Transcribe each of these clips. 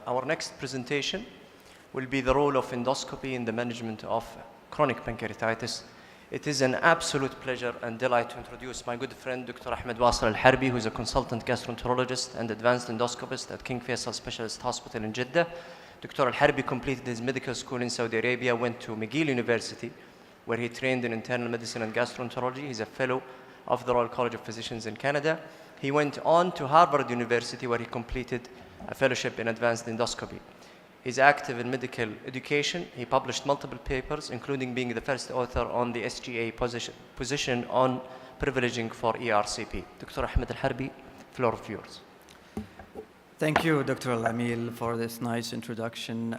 Our next presentation will be the role of endoscopy in the management of chronic pancreatitis. It is an absolute pleasure and delight to introduce my good friend, Dr. Ahmad Wasel Al-Harbi, who is a consultant gastroenterologist and advanced endoscopist at King Faisal Specialist Hospital in Jeddah. Dr. Al-Harbi completed his medical school in Saudi Arabia, went to McGill University, where he trained in internal medicine and gastroenterology. He's a fellow of the Royal College of Physicians in Canada. He went on to Harvard University, where he completed a fellowship in advanced endoscopy. He's active in medical education. He published multiple papers, including being the first author on the SGA position on privileging for ERCP. Dr. Ahmad Al-Harbi, floor of yours. Thank you, Dr. Al-Amil, for this nice introduction.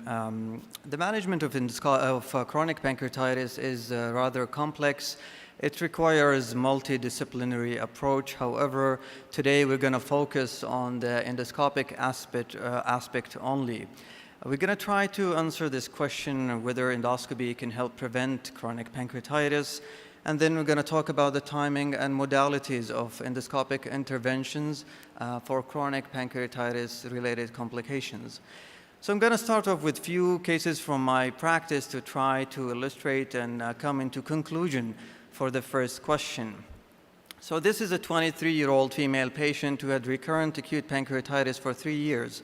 The management of chronic pancreatitis is rather complex. It requires multidisciplinary approach. However, today we're going to focus on the endoscopic aspect only. We're going to try to answer this question whether endoscopy can help prevent chronic pancreatitis, and then we're going to talk about the timing and modalities of endoscopic interventions for chronic pancreatitis-related complications. So I'm going to start off with few cases from my practice to try to illustrate and come into conclusion for the first question. So this is a 23-year-old female patient who had recurrent acute pancreatitis for 3 years.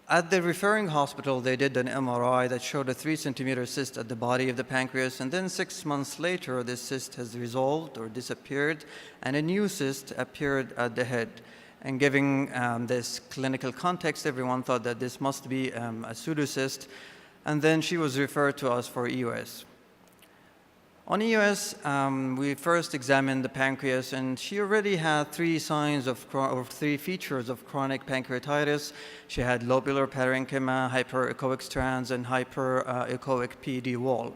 At the referring hospital, they did an MRI that showed a 3-centimeter cyst at the body of the pancreas, and then 6 months later, this cyst has resolved or disappeared, and a new cyst appeared at the head. And giving this clinical context, everyone thought that this must be a pseudocyst, and then she was referred to us for EUS. On EUS, we first examined the pancreas, and she already had three features of chronic pancreatitis. She had lobular parenchyma, hyperechoic strands, and hyperechoic PD wall.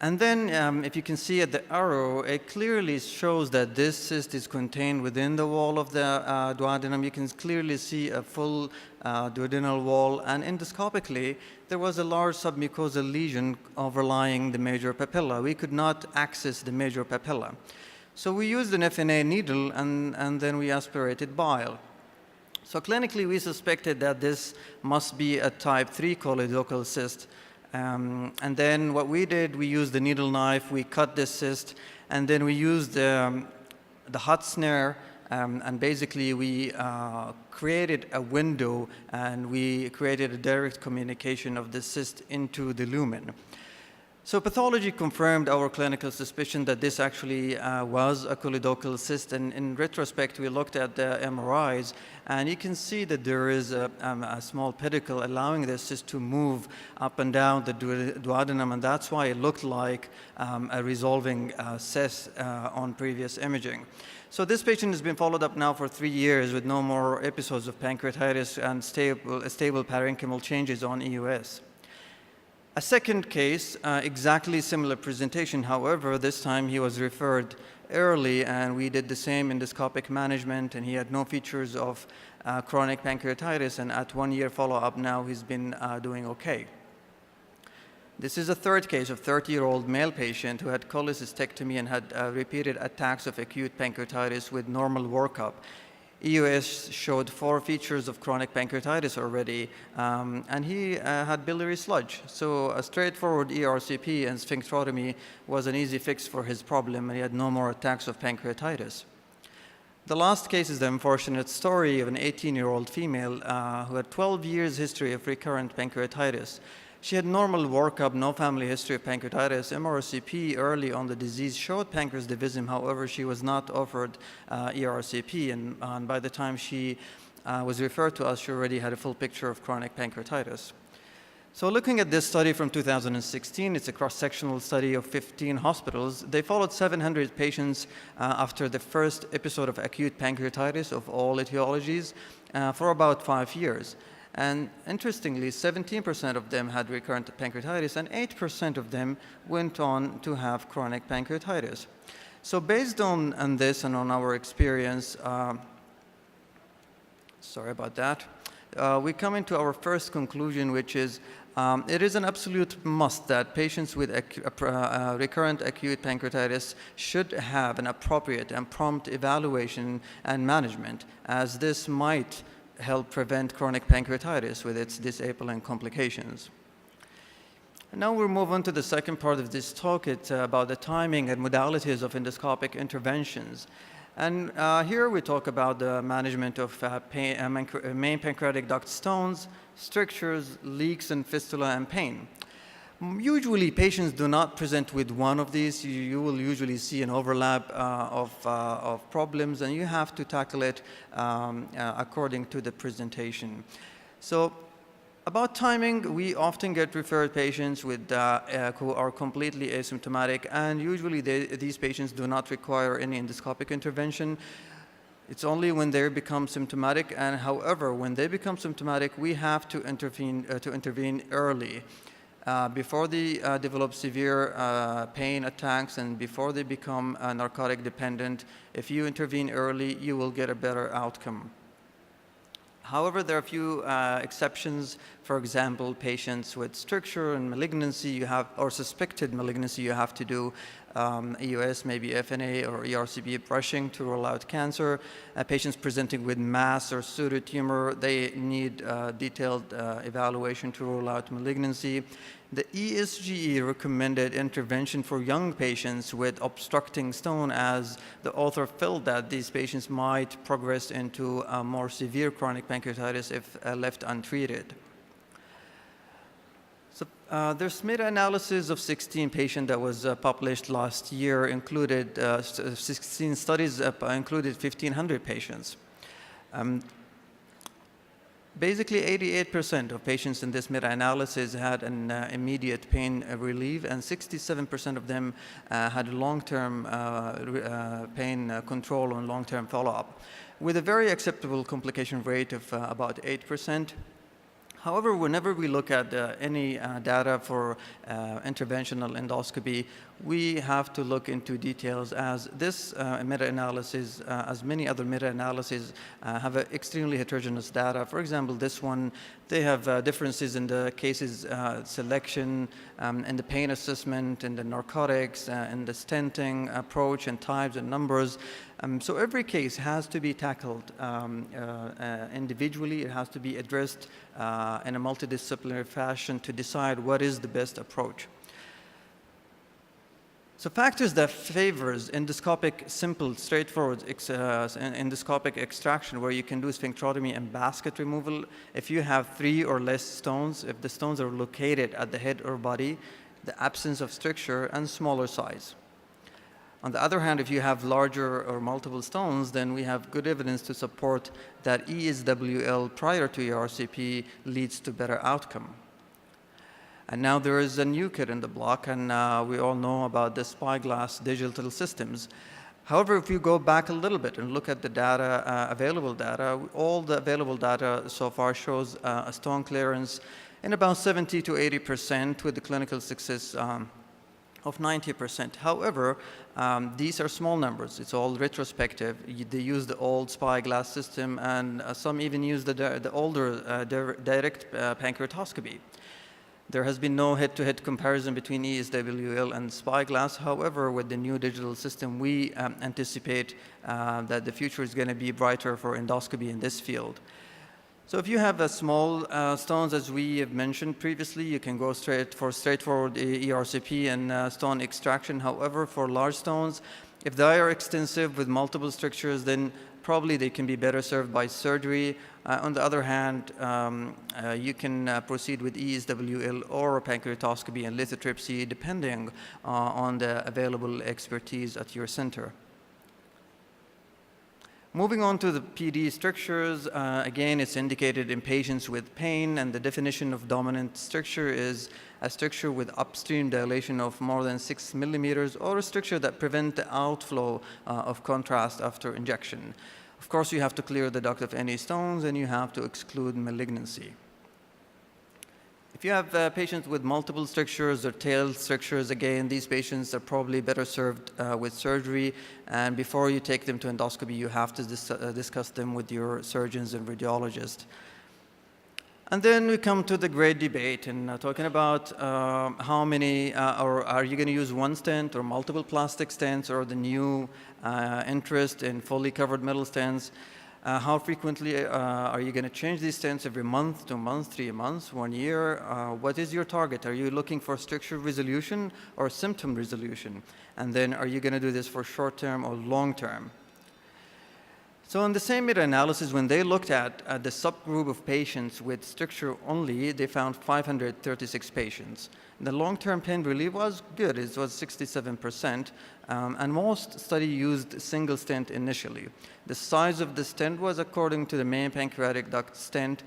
And then, if you can see at the arrow, it clearly shows that this cyst is contained within the wall of the duodenum. You can clearly see a full duodenal wall, and endoscopically, there was a large submucosal lesion overlying the major papilla. We could not access the major papilla. So we used an FNA needle, and then we aspirated bile. So clinically, we suspected that this must be a type 3 choledochal cyst. And then what we did, we used the needle knife, we cut this cyst, and then we used the hot snare, and basically we created a window, and we created a direct communication of the cyst into the lumen. So pathology confirmed our clinical suspicion that this actually was a choledochal cyst, and in retrospect, we looked at the MRIs, and you can see that there is a small pedicle allowing this cyst to move up and down the duodenum, and that's why it looked like a resolving cyst on previous imaging. So this patient has been followed up now for 3 years with no more episodes of pancreatitis and stable parenchymal changes on EUS. A second case, exactly similar presentation. However, this time he was referred early, and we did the same endoscopic management, and he had no features of chronic pancreatitis, and at 1 year follow-up now he's been doing okay. This is a third case of 30-year-old male patient who had cholecystectomy and had repeated attacks of acute pancreatitis with normal workup. EUS showed 4 features of chronic pancreatitis already, and he had biliary sludge. So a straightforward ERCP and sphincterotomy was an easy fix for his problem, and he had no more attacks of pancreatitis. The last case is the unfortunate story of an 18-year-old female who had 12 years history of recurrent pancreatitis. She had normal workup, no family history of pancreatitis. MRCP early on the disease showed pancreas divisum. However, she was not offered ERCP, and by the time she was referred to us, she already had a full picture of chronic pancreatitis. So looking at this study from 2016, it's a cross-sectional study of 15 hospitals. They followed 700 patients after the first episode of acute pancreatitis of all etiologies for about 5 years. And interestingly, 17% of them had recurrent pancreatitis, and 8% of them went on to have chronic pancreatitis. So based on this and on our experience, sorry about that, we come into our first conclusion, which is it is an absolute must that patients with recurrent acute pancreatitis should have an appropriate and prompt evaluation and management, as this might help prevent chronic pancreatitis with its disabling complications. And now we'll move on to the second part of this talk. It's about the timing and modalities of endoscopic interventions. And here we talk about the management of main pancreatic duct stones, strictures, leaks, and fistula and pain. Usually, patients do not present with one of these. You will usually see an overlap of problems, and you have to tackle it according to the presentation. So, about timing, we often get referred patients with, who are completely asymptomatic, and usually these patients do not require any endoscopic intervention. It's only when they become symptomatic, and however, when they become symptomatic, we have to intervene early. Before they develop severe pain attacks and before they become narcotic dependent, if you intervene early, you will get a better outcome. However, there are a few exceptions. For example, patients with stricture and malignancy or suspected malignancy, you have to do EOS, maybe FNA or ERCP brushing to rule out cancer. Patients presenting with mass or pseudotumor, they need detailed evaluation to rule out malignancy. The ESGE recommended intervention for young patients with obstructing stone, as the author felt that these patients might progress into a more severe chronic pancreatitis if left untreated. So there's meta-analysis of 16 patients that was published last year, included 16 studies, included 1,500 patients. Basically, 88% of patients in this meta-analysis had an immediate pain relief, and 67% of them had long-term pain control and long-term follow-up, with a very acceptable complication rate of about 8%. However, whenever we look at any data for interventional endoscopy, we have to look into details, as this meta-analysis, as many other meta-analyses, have extremely heterogeneous data. For example, this one, they have differences in the cases selection, in the pain assessment, in the narcotics, in the stenting approach and types and numbers. So every case has to be tackled individually. It has to be addressed in a multidisciplinary fashion to decide what is the best approach. So factors that favors endoscopic, simple, straightforward endoscopic extraction, where you can do sphincterotomy and basket removal. If you have 3 or less stones, if the stones are located at the head or body, the absence of stricture, and smaller size. On the other hand, if you have larger or multiple stones, then we have good evidence to support that ESWL prior to ERCP leads to better outcome. And now there is a new kid in the block, and we all know about the spyglass digital systems. However, if you go back a little bit and look at the data, available data, all the available data so far shows a stone clearance in about 70 to 80% with the clinical success of 90%. However, these are small numbers. It's all retrospective. They use the old spyglass system, and some even use the older direct pancreatoscopy. There has been no head-to-head comparison between ESWL and spyglass. However, with the new digital system, we anticipate that the future is going to be brighter for endoscopy in this field. So if you have small stones, as we have mentioned previously, you can go straightforward ERCP and stone extraction. However, for large stones, if they are extensive with multiple strictures, then probably they can be better served by surgery. On the other hand, you can proceed with ESWL or pancreatoscopy and lithotripsy, depending on the available expertise at your center. Moving on to the PD strictures, again, it's indicated in patients with pain, and the definition of dominant stricture is a stricture with upstream dilation of more than 6 millimeters, or a stricture that prevents the outflow of contrast after injection. Of course, you have to clear the duct of any stones, and you have to exclude malignancy. If you have patients with multiple strictures or tailed strictures, again, these patients are probably better served with surgery. And before you take them to endoscopy, you have to discuss them with your surgeons and radiologists. And then we come to the great debate, and talking about how many, or are you going to use one stent or multiple plastic stents, or the new interest in fully covered metal stents. How frequently are you going to change these stents? Every month, 2 months, 3 months, 1 year? What is your target? Are you looking for structure resolution or symptom resolution? And then are you going to do this for short-term or long-term? So in the same meta-analysis, when they looked at the subgroup of patients with stricture only, they found 536 patients. The long-term pain relief was good. It was 67%, and most studies used single stent initially. The size of the stent was according to the main pancreatic duct stent,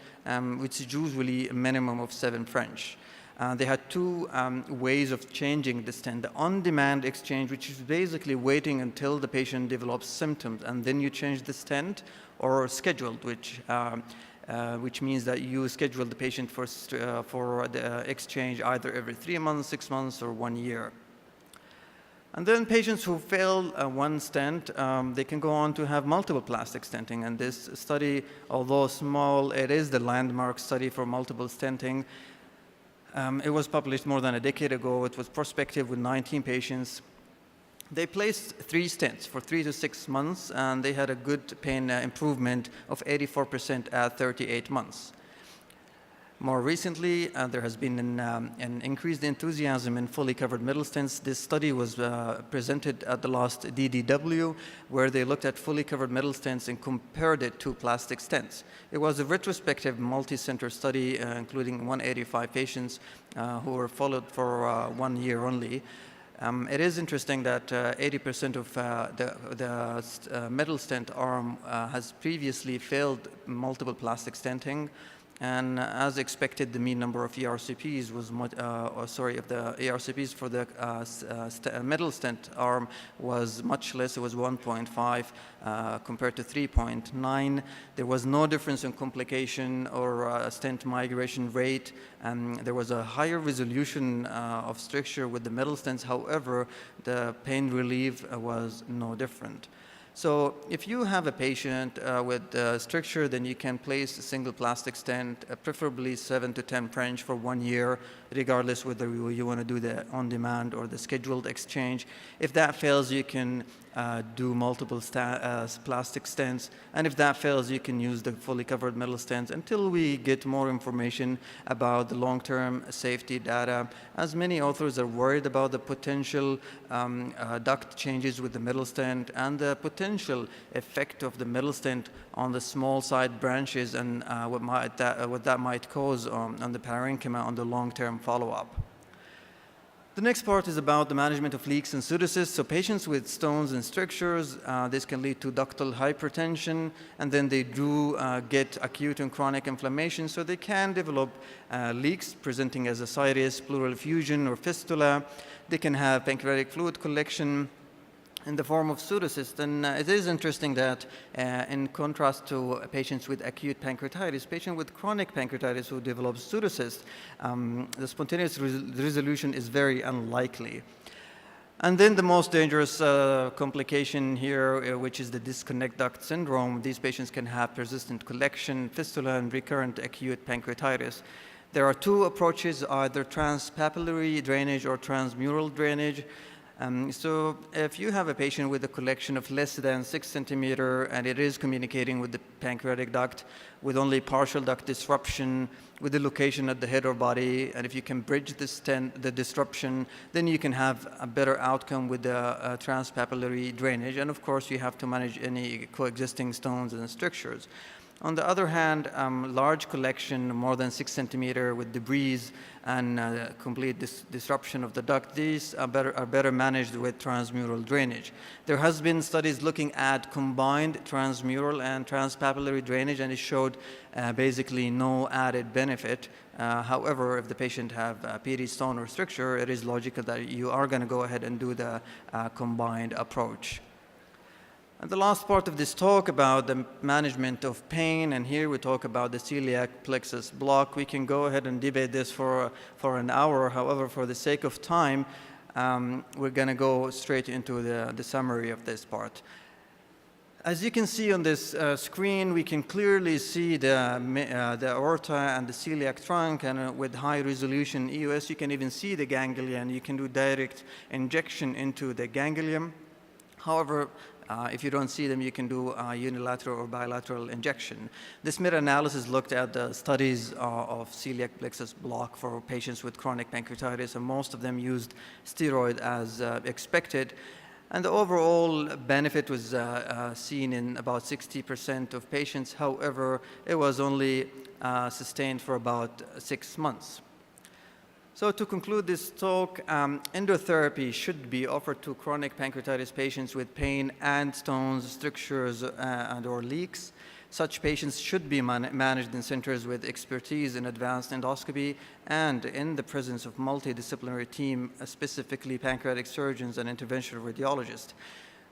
which is usually a minimum of 7 French. They had two ways of changing the stent. The on-demand exchange, which is basically waiting until the patient develops symptoms, and then you change the stent, or scheduled, which means that you schedule the patient for the exchange either every 3 months, 6 months, or 1 year. And then patients who fail one stent, they can go on to have multiple plastic stenting. And this study, although small, it is the landmark study for multiple stenting. It was published more than a decade ago. It was prospective with 19 patients. They placed 3 stents for 3 to 6 months, and they had a good pain improvement of 84% at 38 months. More recently, there has been an increased enthusiasm in fully covered middle stents. This study was presented at the last DDW, where they looked at fully covered middle stents and compared it to plastic stents. It was a retrospective multi-center study, including 185 patients who were followed for 1 year only. It is interesting that 80% of the middle stent arm has previously failed multiple plastic stenting. And as expected, the mean number of ERCPs was the ERCPs for the middle stent arm was much less. It was 1.5 compared to 3.9. There was no difference in complication or stent migration rate, and there was a higher resolution of stricture with the middle stents. However, the pain relief was no different. So if you have a patient with stricture, then you can place a single plastic stent, preferably 7 to 10 French for 1 year, regardless whether you want to do the on-demand or the scheduled exchange. If that fails, you can do multiple plastic stents. And if that fails, you can use the fully covered middle stents until we get more information about the long-term safety data. As many authors are worried about the potential duct changes with the middle stent and the potential effect of the middle stent on the small side branches and what that might cause on the parenchyma on the long-term follow-up. The next part is about the management of leaks and pseudocysts. So patients with stones and strictures, this can lead to ductal hypertension, and then they do get acute and chronic inflammation, so they can develop leaks presenting as ascites, pleural effusion, or fistula. They can have pancreatic fluid collection in the form of pseudocysts. And it is interesting that in contrast to patients with acute pancreatitis, patients with chronic pancreatitis who develop pseudocysts, the spontaneous resolution is very unlikely. And then the most dangerous complication here, which is the disconnect duct syndrome. These patients can have persistent collection, fistula, and recurrent acute pancreatitis. There are 2 approaches, either transpapillary drainage or transmural drainage. So if you have a patient with a collection of less than 6 centimeter and it is communicating with the pancreatic duct with only partial duct disruption with the location at the head or body, and if you can bridge the disruption, then you can have a better outcome with the transpapillary drainage. And of course, you have to manage any coexisting stones and strictures. On the other hand, large collection, more than 6 centimeter with debris and complete disruption of the duct, these are better managed with transmural drainage. There has been studies looking at combined transmural and transpapillary drainage, and it showed basically no added benefit. However, if the patient have PD stone or stricture, it is logical that you are going to go ahead and do the combined approach. And the last part of this talk about the management of pain, and here we talk about the celiac plexus block. We can go ahead and debate this for an hour. However, for the sake of time, we're going to go straight into the summary of this part. As you can see on this screen, we can clearly see the aorta and the celiac trunk, and with high resolution EOS, you can even see the ganglion. You can do direct injection into the ganglion. However, If you don't see them, you can do unilateral or bilateral injection. This meta-analysis looked at the studies of celiac plexus block for patients with chronic pancreatitis, and most of them used steroid as expected. And the overall benefit was seen in about 60% of patients. However, it was only sustained for about 6 months. So to conclude this talk, endotherapy should be offered to chronic pancreatitis patients with pain and stones, strictures, and/or leaks. Such patients should be managed in centers with expertise in advanced endoscopy and in the presence of multidisciplinary team, specifically pancreatic surgeons and interventional radiologists.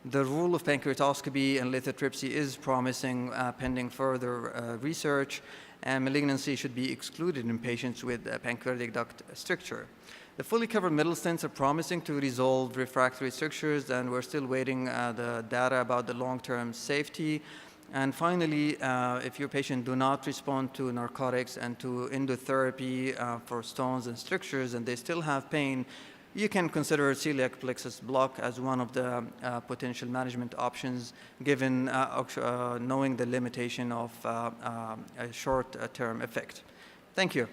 The role of pancreatoscopy and lithotripsy is promising pending further research, and malignancy should be excluded in patients with pancreatic duct stricture. The fully covered middle stents are promising to resolve refractory strictures, and we're still waiting the data about the long-term safety. And finally, if your patient do not respond to narcotics and to endotherapy for stones and strictures, and they still have pain, you can consider celiac plexus block as one of the potential management options, given knowing the limitation of a short-term effect. Thank you.